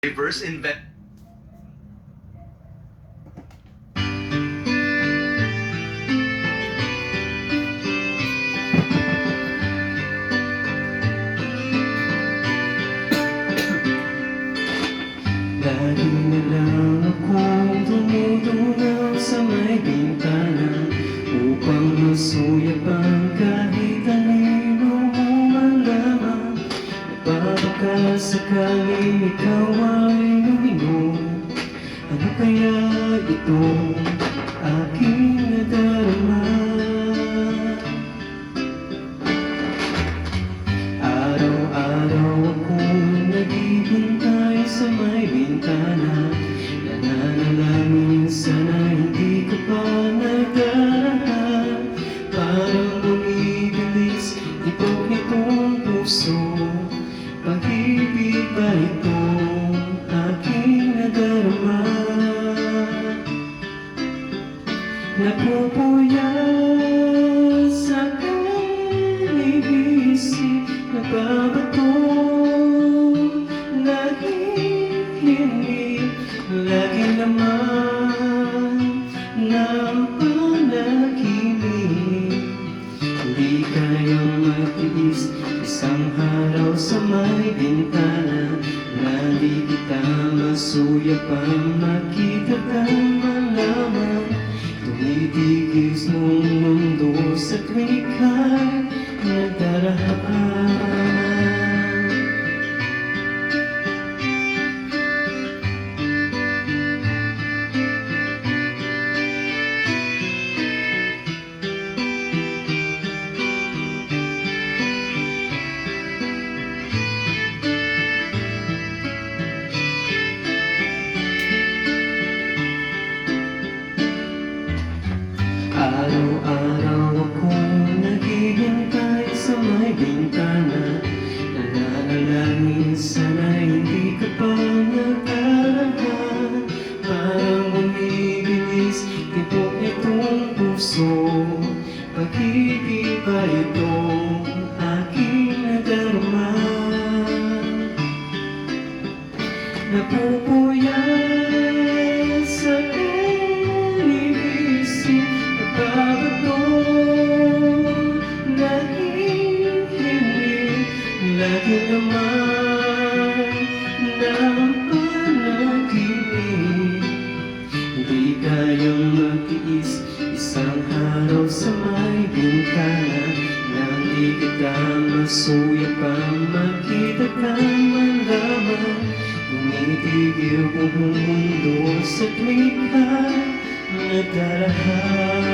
reverse invent. Lagi na lang akong tumutunaw sa may bintana upang masuyapan kahit anino mo malaman. Nagbabaka sakaling ikaw ay uminom. Ano kaya ito aking nadarama? Araw-araw akong naghihintay sa may bintana, nananalangin sana hindi ka pa nagdarahan. Parang bumibilis tibok nitong puso, pag-ibig ba itong aking nadarama? Napupuyat sa isip, nababato, nahihinig, lagi naman ng panaginip. Hindi kayang matiis isang araw sa may bintana na di kita masuyapang makita kang malaman. Tumitigis mong mundo sa tuwing ika'y nagdaraan. Araw-araw akong naghihintay sa may bintana, nananalangin sana hindi ka pa nagdarahan. Parang bumibilis tibok nitong puso, pag-ibig ba itong aking nadarama? Napupuyat sa isip, nababato, nahihinig, lagi naman ng panaginip. Hindi kayang magtiis isang araw sa may bintana nang di kita masuyapang makita kang malaman. Tumitigil buong mundo sa tuwing ika'y nagdarahan.